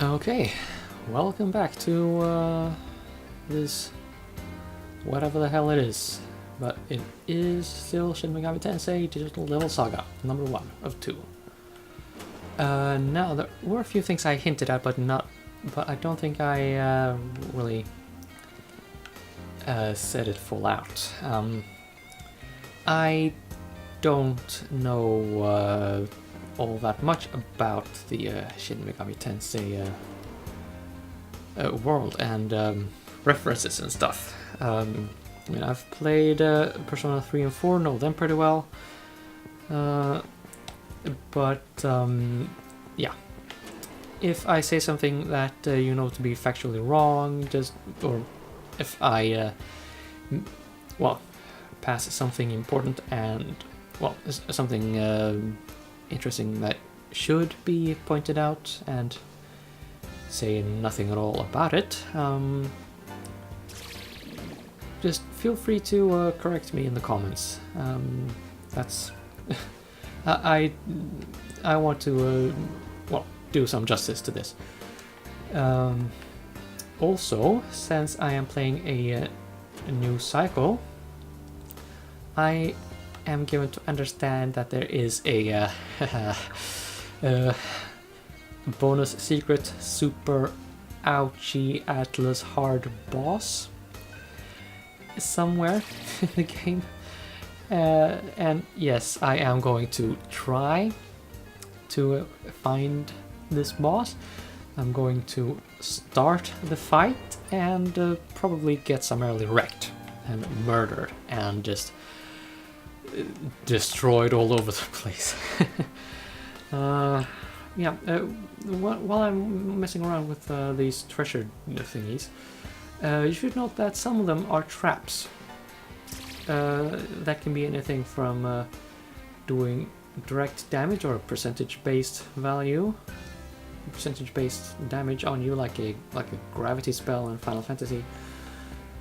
Okay, welcome back to this whatever the hell it is, but it is still Shin Megami Tensei Digital Devil Saga, number 1 of 2. Now there were a few things I hinted at, but I don't think I really said it full out. I don't know all that much about the Shin Megami Tensei world and references and stuff. I mean, I've played Persona 3 and 4, know them pretty well, but yeah, if I say something that you know to be factually wrong, or if I pass something important and something interesting that should be pointed out and say nothing at all about it, just feel free to correct me in the comments. That's I want to do some justice to this. Also, since I am playing a new cycle, I am given to understand that there is a bonus secret super ouchie Atlas hard boss somewhere in the game, and yes, I am going to try to find this boss. I'm going to start the fight and probably get summarily wrecked and murdered and just destroyed all over the place. Yeah, while I'm messing around with these treasure thingies, you should note that some of them are traps. That can be anything from doing direct damage or a percentage-based damage on you, like a gravity spell in Final Fantasy.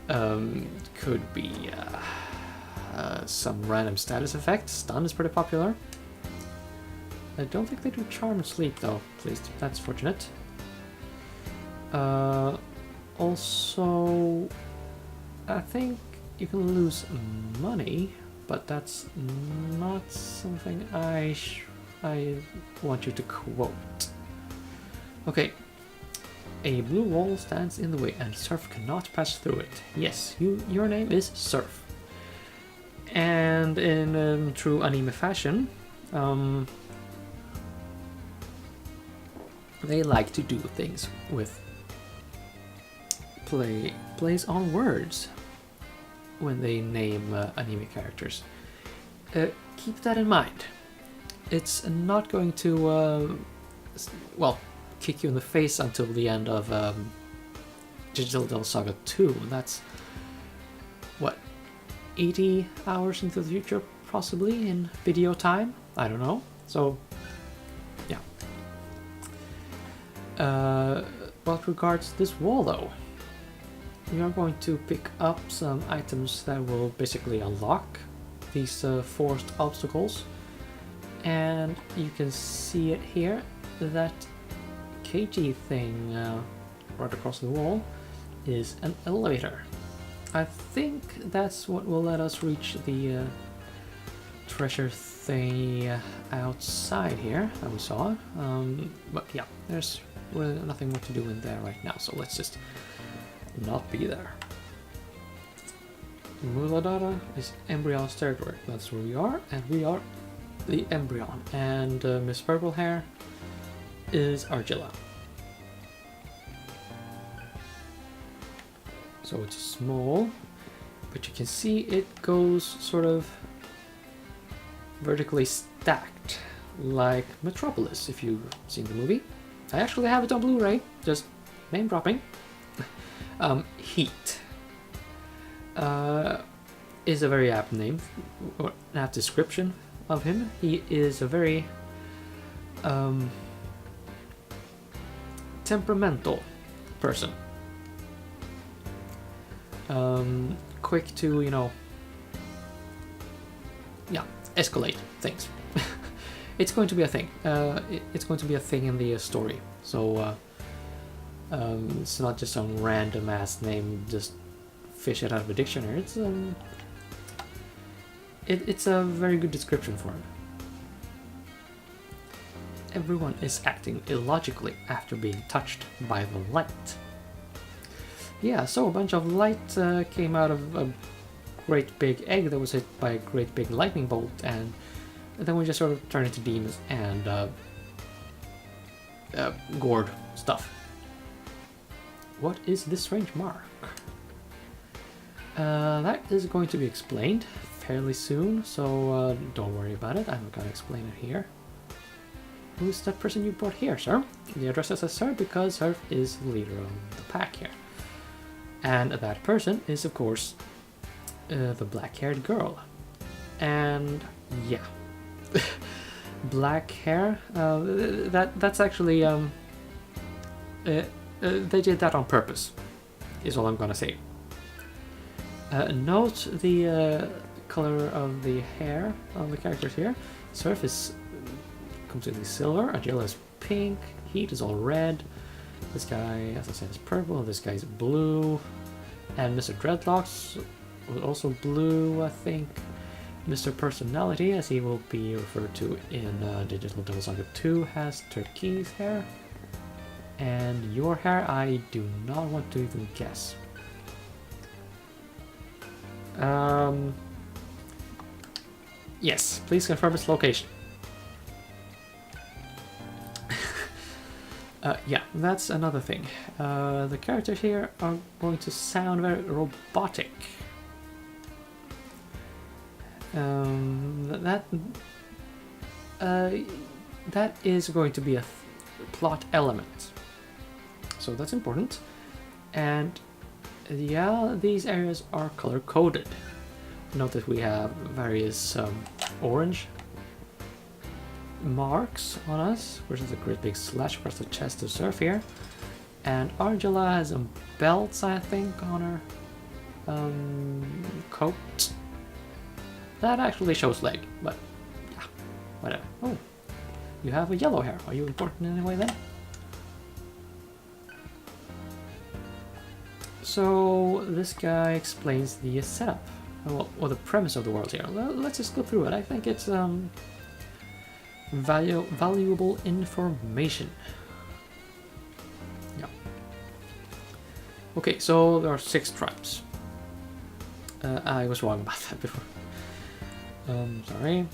Could be some random status effect. Stun is pretty popular. I don't think they do charm sleep though, at least that's fortunate. Also, I think you can lose money, but that's not something I want you to quote. Okay. A blue wall stands in the way and Surf cannot pass through it. Yes, your name is Surf. And in true anime fashion, they like to do things with plays on words when they name anime characters. Keep that in mind. It's not going to kick you in the face until the end of Digital Devil Saga 2. That's what, 80 hours into the future, possibly, in video time? I don't know. So, yeah. What regards this wall, though, we are going to pick up some items that will basically unlock these forced obstacles. And you can see it here, that KG thing right across the wall is an elevator. I think that's what will let us reach the treasure thing outside here that we saw. But yeah, there's really nothing more to do in there right now, so let's just not be there. Muladhara is Embryon's territory. That's where we are, and we are the Embryon. And Miss Purple Hair is Argilla. So it's small, but you can see it goes sort of vertically stacked, like Metropolis, if you've seen the movie. I actually have it on Blu-ray, just name dropping. Heat is a very apt name, or an apt description of him. He is a very temperamental person. Quick to, escalate things. It's going to be a thing. It's going to be a thing in the story. So It's not just some random ass name, just fish it out of a dictionary. It's a very good description for him. Everyone is acting illogically after being touched by the light. Yeah, so a bunch of light came out of a great big egg that was hit by a great big lightning bolt, and then we just sort of turned into demons and gourd stuff. What is this strange mark? That is going to be explained fairly soon, so don't worry about it. I'm not going to explain it here. Who's that person you brought here, sir? The address is as sir because Surf is the leader of the pack here. And that person is, of course, the black-haired girl. And yeah, black hair. That's actually they did that on purpose. Is all I'm gonna say. Note the color of the hair of the characters here. Surf is completely silver. Agila is pink. Heat is all red. This guy, as I said, is purple. This guy is blue. And Mr. Dreadlocks was also blue, I think. Mr. Personality, as he will be referred to in Digital Devil Saga 2, has turquoise hair. And your hair, I do not want to even guess. Yes, please confirm its location. Yeah, that's another thing. The characters here are going to sound very robotic. That is going to be a plot element. So that's important. And yeah, these areas are color coded. Note that we have various orange marks on us, which is a great big slash across the chest of Surf here. And Argela has some belts, I think, on her coat. That actually shows leg, but yeah, whatever. Oh, you have a yellow hair. Are you important in any way then? So this guy explains the setup, or the premise of the world here. Let's just go through it. I think it's valuable information. Yeah. Okay, so there are 6 tribes. I was wrong about that before. Sorry.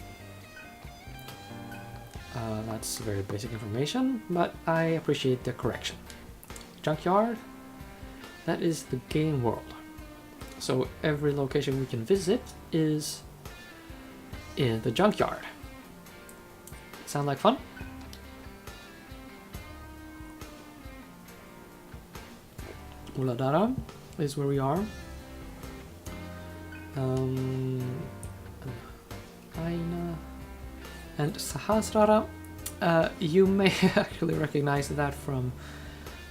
That's very basic information, but I appreciate the correction. Junkyard, that is the game world. So every location we can visit is in the junkyard. Sound like fun? Muladhara is where we are. Aina and Sahasrara. You may actually recognize that from.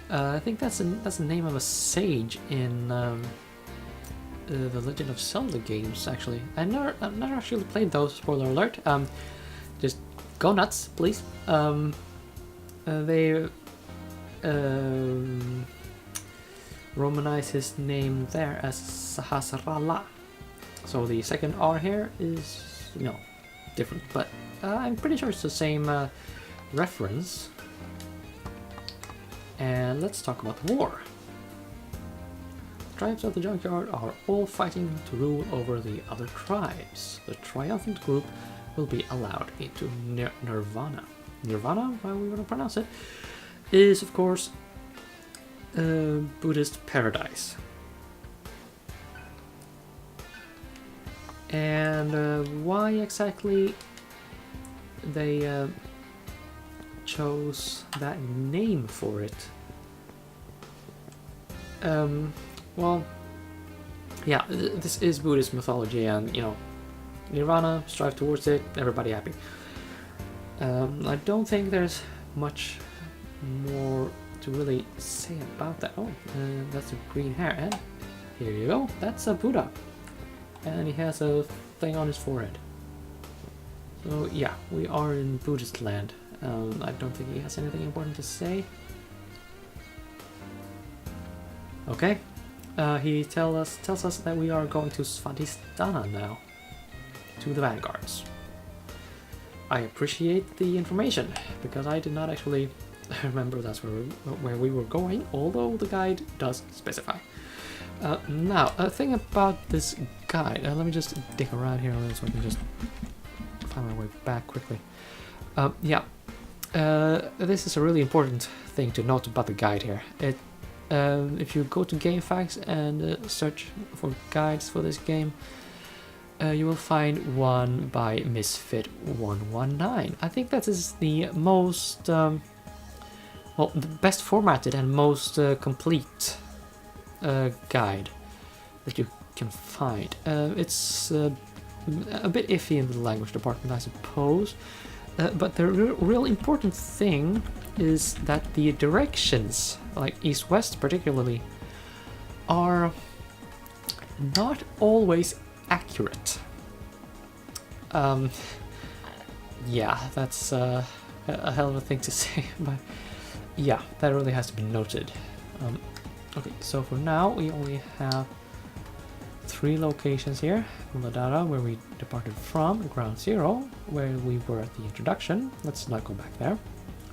I think that's the name of a sage in the Legend of Zelda games. Actually, I've never actually played those. Spoiler alert. Just go nuts, please. They Romanize his name there as Sahasrala. So the second R here is, different, but I'm pretty sure it's the same reference. And let's talk about the war. The tribes of the junkyard are all fighting to rule over the other tribes. The triumphant group will be allowed into Nirvana. Nirvana, how we want to pronounce it, is of course Buddhist paradise. And why exactly they chose that name for it? Well, yeah, this is Buddhist mythology, and Nirvana, strive towards it, everybody happy. I don't think there's much more to really say about that. Oh, that's a green hair, and here you go, that's a Buddha. And he has a thing on his forehead. So yeah, we are in Buddhist land. I don't think he has anything important to say. Okay. He tells us that we are going to Svadhisthana now, to the vanguards. I appreciate the information because I did not actually remember that's where we were going, although the guide does specify. Now, a thing about this guide. Let me just dig around here a little so I can just find my way back quickly. Yeah, this is a really important thing to note about the guide here. If you go to GameFAQs and search for guides for this game, you will find one by Misfit119. I think that is the most, well, the best formatted and most complete guide that you can find. It's a bit iffy in the language department, I suppose, but the real important thing is that the directions, like east-west particularly, are not always accurate. Yeah, that's a hell of a thing to say, but yeah, that really has to be noted. Okay, so for now we only have 3 locations here. Muladhara, where we departed from, Ground Zero, where we were at the introduction. Let's not go back there.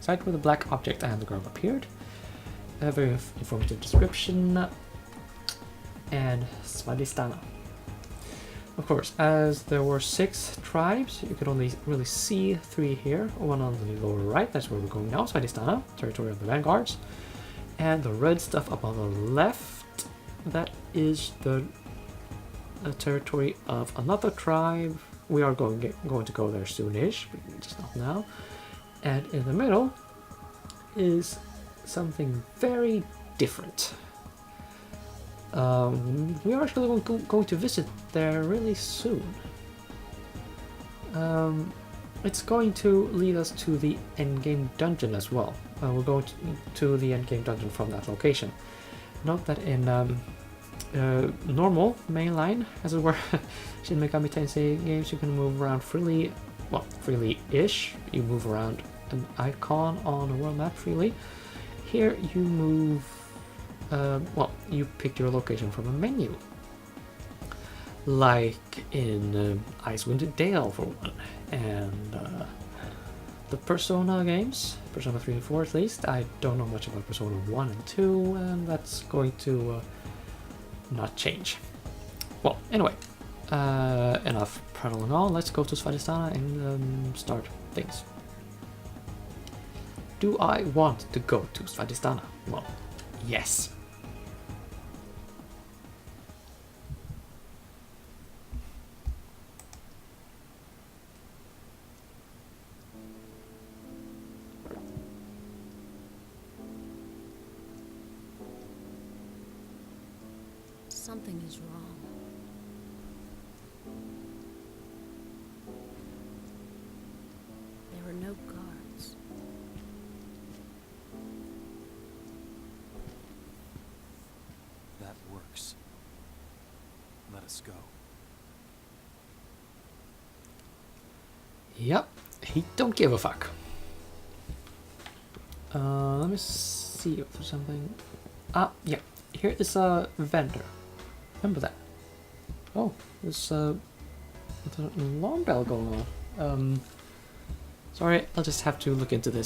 Site where the black object and the girl appeared. A very informative description. And Svadhisthana. Of course, as there were 6 tribes, you could only really see 3 here. One on the lower right, that's where we're going now, Svadhisthana, territory of the vanguards. And the red stuff up on the left, that is the territory of another tribe. We are going to go there soonish, but just not now. And in the middle is something very different. We are actually going to visit there really soon. It's going to lead us to the endgame dungeon as well. We're going to the endgame dungeon from that location. Note that in normal mainline, as it were, Shin Megami Tensei games, you can move around freely, well, freely-ish. You move around an icon on a world map freely. Here you move, well, you pick your location from a menu. Like in Icewind Dale for one, and the Persona games, Persona 3 and 4 at least. I don't know much about Persona 1 and 2, and that's going to not change. Well, anyway, enough prattling on. Let's go to Svadhisthana and start things. Do I want to go to Svadhisthana? Well, yes. Something is wrong. There are no guards. That works. Let us go. Yep, he don't give a fuck. Let me see if there's something. Ah, yeah. Here is a vendor. Remember that. Oh, there's an alarm bell going on. Sorry, I'll just have to look into this.